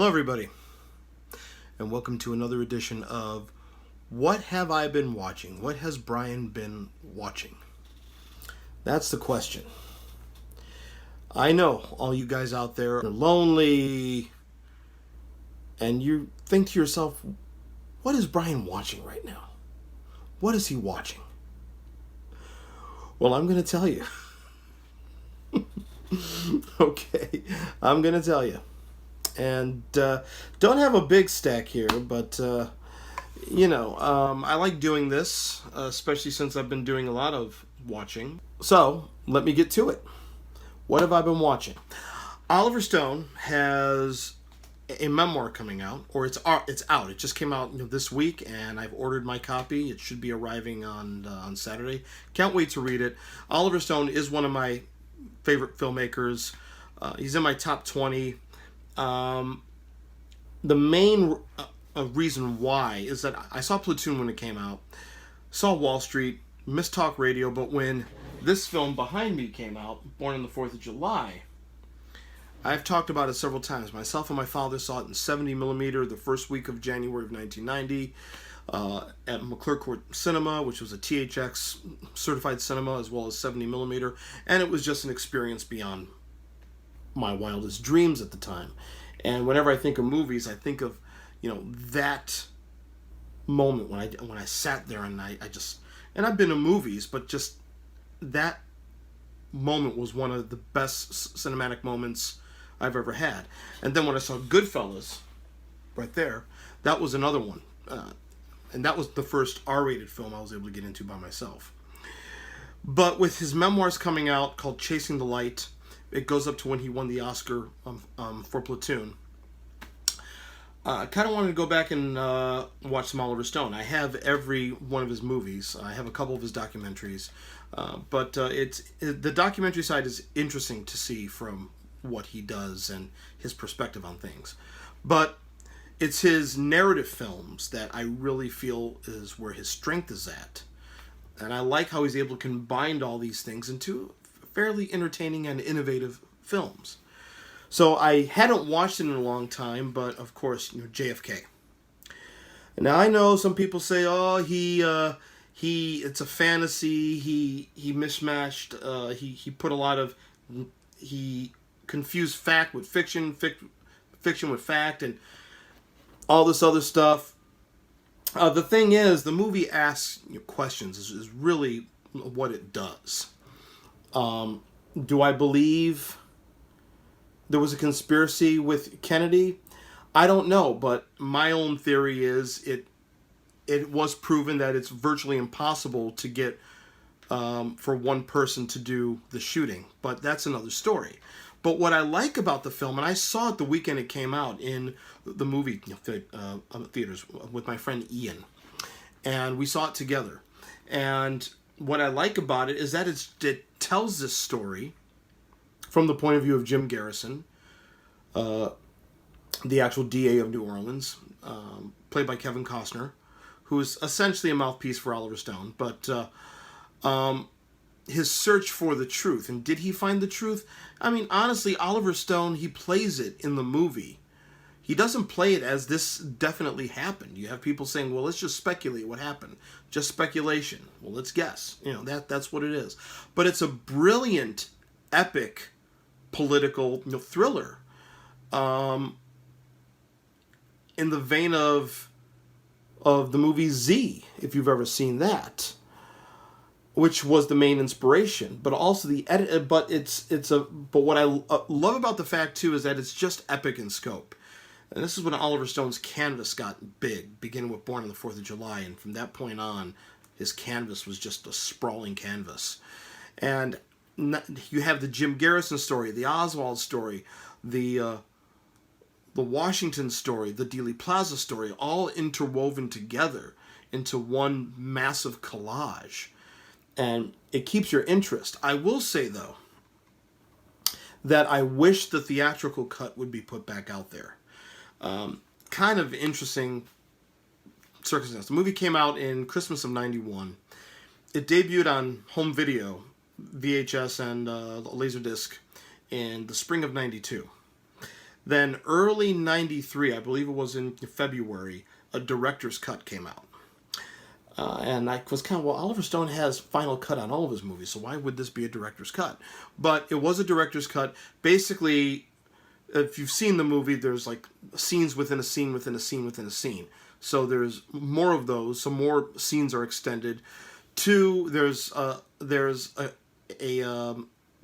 Hello everybody, and welcome to another edition of What Have I Been Watching? What has Brian been watching? That's the question. I know all you guys out there are lonely, and you think to yourself, what is Brian watching right now? What is he watching? Well, I'm going to tell you. Okay, I'm going to tell you. And don't have a big stack here, but I like doing this, especially since I've been doing a lot of watching. So let me get to it. What have I been watching? Oliver Stone has a memoir coming out, or it's out. It just came out this week, and I've ordered my copy. It should be arriving on Saturday. Can't wait to read it. Oliver Stone is one of my favorite filmmakers. He's in my top 20. The main reason why is that I saw Platoon when it came out, saw Wall Street, missed Talk Radio, but when this film behind me came out, Born on the 4th of July, I've talked about it several times. Myself and my father saw it in 70mm the first week of January of 1990 at McClure Court Cinema, which was a THX certified cinema, as well as 70mm, and it was just an experience beyond my wildest dreams at the time. And whenever I think of movies, I think of that moment when I sat there and I just, and I've been to movies, but just that moment was one of the best cinematic moments I've ever had. And then when I saw Goodfellas right there, that was another one, and that was the first R-rated film I was able to get into by myself. But with his memoirs coming out called Chasing the Light, it goes up to when he won the Oscar for Platoon. I kind of wanted to go back and watch some Oliver Stone. I have every one of his movies. I have a couple of his documentaries. But the documentary side is interesting to see from what he does and his perspective on things. But it's his narrative films that I really feel is where his strength is at. And I like how he's able to combine all these things into fairly entertaining and innovative films. So I hadn't watched it in a long time, but of course, JFK. Now I know some people say, "Oh, it's a fantasy. He mishmashed. He put a lot of he confused fact with fiction, fiction with fact, and all this other stuff." The thing is, the movie asks questions. Is really what it does. Do I believe there was a conspiracy with Kennedy? I don't know, but my own theory is it was proven that it's virtually impossible to get for one person to do the shooting, but that's another story. But what I like about the film, and I saw it the weekend it came out in the movie theaters with my friend Ian, and we saw it together. And what I like about it is that it tells this story from the point of view of Jim Garrison, the actual DA of New Orleans, played by Kevin Costner, who is essentially a mouthpiece for Oliver Stone. But his search for the truth. And did he find the truth? I mean, honestly, Oliver Stone, he plays it in the movie. He doesn't play it as this definitely happened. You have people saying, well, let's just speculate what happened. Just speculation. Well, let's guess. That's what it is. But it's a brilliant, epic, political thriller. In the vein of the movie Z, if you've ever seen that, which was the main inspiration. But also the edit. But what I love about the fact too is that it's just epic in scope. And this is when Oliver Stone's canvas got big, beginning with Born on the 4th of July. And from that point on, his canvas was just a sprawling canvas. And you have the Jim Garrison story, the Oswald story, the Washington story, the Dealey Plaza story, all interwoven together into one massive collage. And it keeps your interest. I will say, though, that I wish the theatrical cut would be put back out there. Kind of interesting circumstance. The movie came out in Christmas of '91. It debuted on home video, VHS and Laserdisc in the spring of '92. Then early 93, I believe it was in February, a director's cut came out. And I was kind of, well, Oliver Stone has final cut on all of his movies, so why would this be a director's cut? But it was a director's cut. Basically, if you've seen the movie, there's like scenes within a scene within a scene within a scene. So there's more of those. Some more scenes are extended. Two, there's a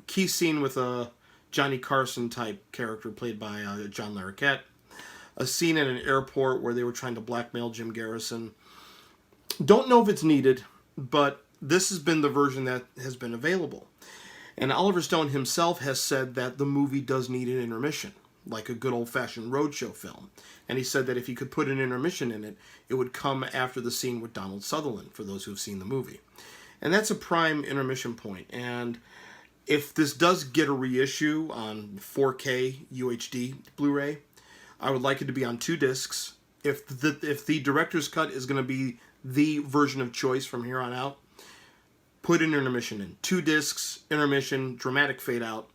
key scene with a Johnny Carson type character played by John Larroquette. A scene at an airport where they were trying to blackmail Jim Garrison. Don't know if it's needed, but this has been the version that has been available. And Oliver Stone himself has said that the movie does need an intermission, like a good old-fashioned roadshow film. And he said that if he could put an intermission in it, it would come after the scene with Donald Sutherland, for those who have seen the movie. And that's a prime intermission point. And if this does get a reissue on 4K UHD Blu-ray, I would like it to be on 2 discs. If the director's cut is going to be the version of choice from here on out, put an intermission in. 2 discs, intermission, dramatic fade out.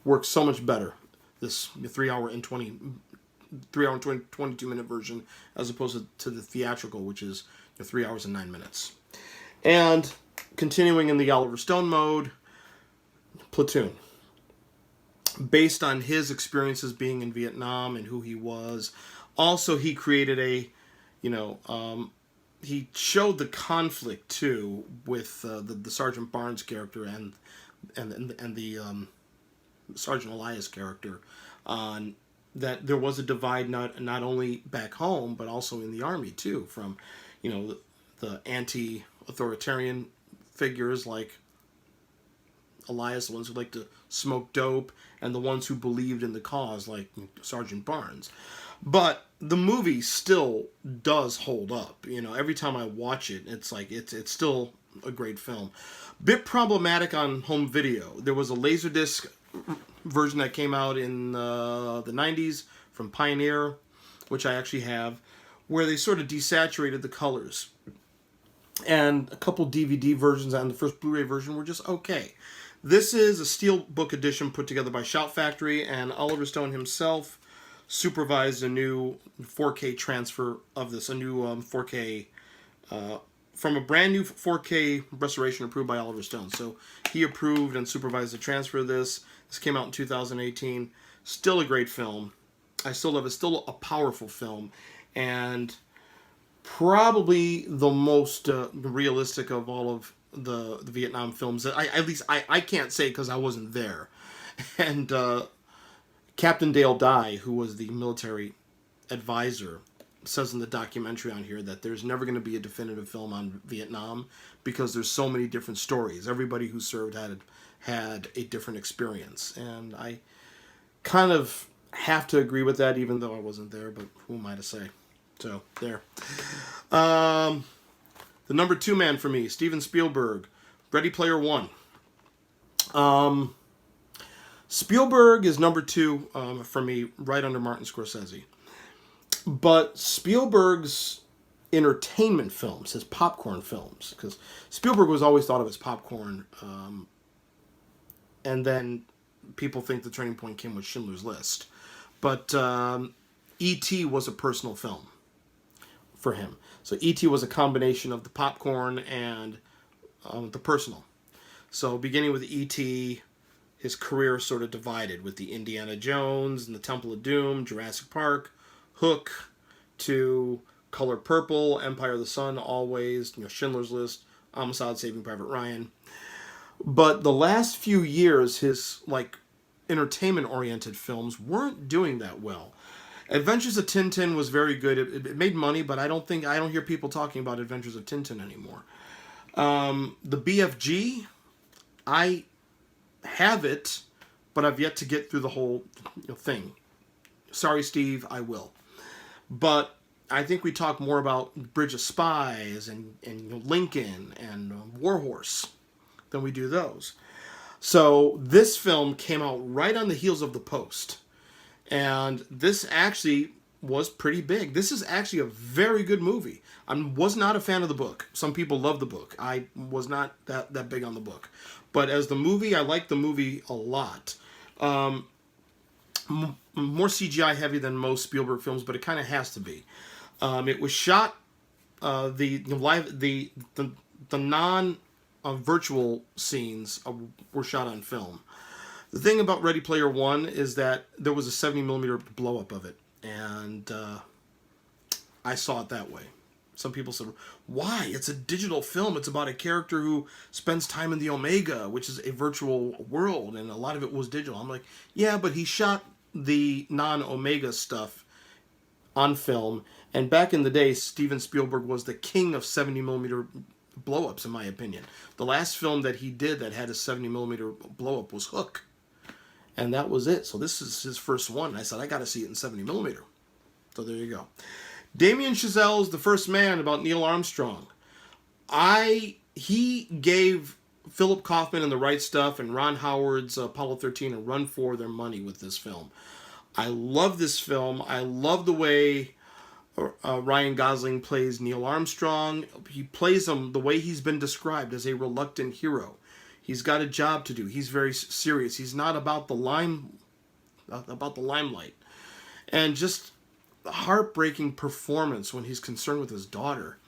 Works so much better. This 3 hour and 22 minute version, as opposed to the theatrical, which is 3 hours and 9 minutes. And continuing in the Oliver Stone mode, Platoon. Based on his experiences being in Vietnam and who he was. Also, he created he showed the conflict too with the Sergeant Barnes character and the Sergeant Elias character, on that there was a divide not only back home but also in the army too, from the anti-authoritarian figures like Elias, the ones who like to smoke dope, and the ones who believed in the cause like Sergeant Barnes. But the movie still does hold up. Every time I watch it, it's like it's still a great film. Bit problematic on home video. There was a Laserdisc version that came out in the 90s from Pioneer, which I actually have, where they sort of desaturated the colors. And a couple DVD versions on the first Blu-ray version were just okay. This is a Steelbook edition put together by Shout Factory, and Oliver Stone himself supervised a new 4K transfer of this, a new 4K, from a brand new 4K restoration approved by Oliver Stone. So he approved and supervised the transfer of this. This came out in 2018. Still a great film. I still love it. Still a powerful film. And probably the most realistic of all of the Vietnam films that I can't say because I wasn't there. And Captain Dale Dye, who was the military advisor, says in the documentary on here that there's never going to be a definitive film on Vietnam because there's so many different stories. Everybody who served had a different experience. And I kind of have to agree with that, even though I wasn't there, but who am I to say? So, there. The number 2 man for me, Steven Spielberg, Ready Player One. Spielberg is number 2 for me, right under Martin Scorsese. But Spielberg's entertainment films, his popcorn films, because Spielberg was always thought of as popcorn, and then people think the turning point came with Schindler's List. But E.T. was a personal film for him. So E.T. was a combination of the popcorn and the personal. So beginning with E.T., his career sort of divided with the Indiana Jones and the Temple of Doom, Jurassic Park, Hook, to Color Purple, Empire of the Sun, Always, Schindler's List, Homicide, Saving Private Ryan. But the last few years, his entertainment-oriented films weren't doing that well. Adventures of Tintin was very good. It made money, but I don't hear people talking about Adventures of Tintin anymore. The BFG, I have it, but I've yet to get through the whole thing. Sorry, Steve, I will. But I think we talk more about Bridge of Spies and Lincoln and Warhorse than we do those. So this film came out right on the heels of The Post. And this actually was pretty big. This is actually a very good movie. I was not a fan of the book. Some people love the book. I was not that big on the book. But as the movie, I liked the movie a lot. more CGI heavy than most Spielberg films, but it kind of has to be. It was shot the non virtual scenes were shot on film. The thing about Ready Player One is that there was a 70mm blow up of it, and I saw it that way. Some people said, "Why? It's a digital film. It's about a character who spends time in the Omega, which is a virtual world, and a lot of it was digital." I'm like, "Yeah, but he shot the non-Omega stuff on film." And back in the day, Steven Spielberg was the king of 70mm blow-ups, in my opinion. The last film that he did that had a 70mm blow-up was Hook. And that was it. So this is his first one. And I said, I got to see it in 70mm. So there you go. Damien Chazelle's The First Man about Neil Armstrong. He gave Philip Kaufman and The Right Stuff and Ron Howard's Apollo 13 a run for their money with this film. I love this film. I love the way Ryan Gosling plays Neil Armstrong. He plays him the way he's been described, as a reluctant hero. He's got a job to do. He's very serious. He's not about the limelight. And just the heartbreaking performance when he's concerned with his daughter.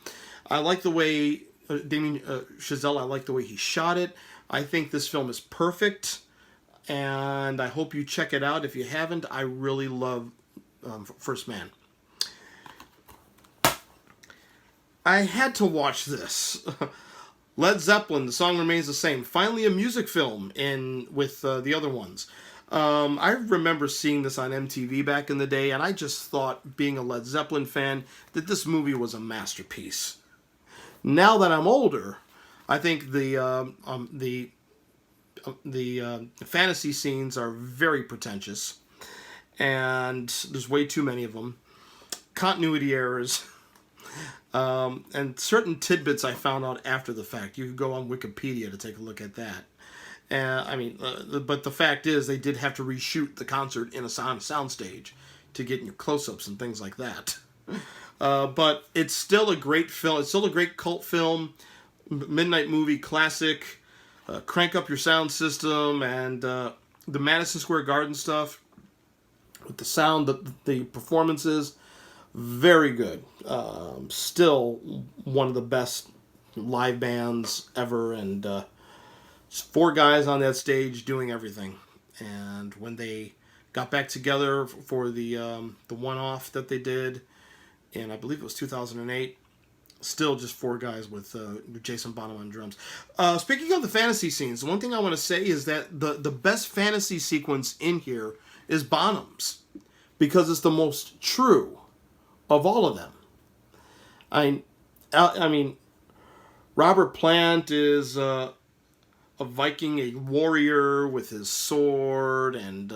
I like the way Damien Chazelle, I like the way he shot it. I think this film is perfect, and I hope you check it out. If you haven't, I really love First Man. I had to watch this. Led Zeppelin, The Song Remains the Same. Finally a music film with the other ones. I remember seeing this on MTV back in the day, and I just thought, being a Led Zeppelin fan, that this movie was a masterpiece. Now that I'm older, I think the fantasy scenes are very pretentious, and there's way too many of them. Continuity errors. And certain tidbits I found out after the fact. You could go on Wikipedia to take a look at that. But the fact is, they did have to reshoot the concert in a soundstage to get your close-ups and things like that. But it's still a great film. It's still a great cult film, midnight movie classic. Crank up your sound system, and the Madison Square Garden stuff with the sound, the performances. Very good. Still one of the best live bands ever, and four guys on that stage doing everything. And when they got back together for the one-off that they did, and I believe it was 2008, still just four guys with Jason Bonham on drums. Speaking of the fantasy scenes, the one thing I want to say is that the best fantasy sequence in here is Bonham's, because it's the most true of all of them. I mean, Robert Plant is a Viking, a warrior with his sword, and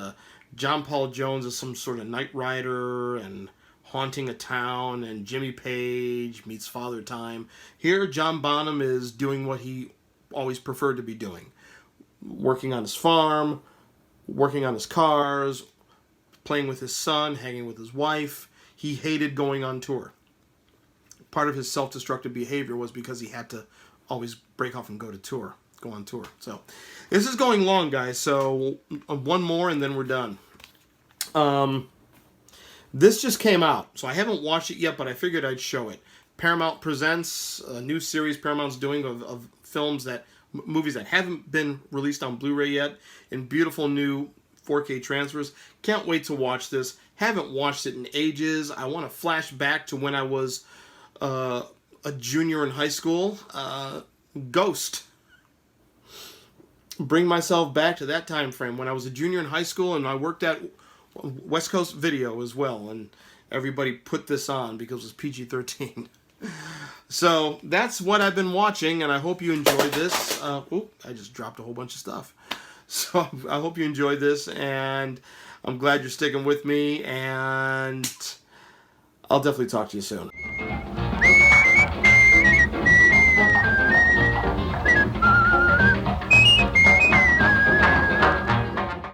John Paul Jones is some sort of knight rider and haunting a town, and Jimmy Page meets Father Time. Here, John Bonham is doing what he always preferred to be doing. Working on his farm, working on his cars, playing with his son, hanging with his wife. He hated going on tour. Part of his self-destructive behavior was because he had to always break off and go on tour. So, this is going long, guys. So, one more and then we're done. This just came out, so I haven't watched it yet, but I figured I'd show it. Paramount Presents, a new series Paramount's doing of movies that haven't been released on Blu-ray yet, in beautiful new 4K transfers. Can't wait to watch this. Haven't watched it in ages. I want to flash back to when I was a junior in high school. Ghost. Bring myself back to that time frame when I was a junior in high school, and I worked at West Coast Video as well, and everybody put this on because it was PG-13. So that's what I've been watching, and I hope you enjoyed this. I just dropped a whole bunch of stuff. So I hope you enjoyed this, and I'm glad you're sticking with me, and I'll definitely talk to you soon.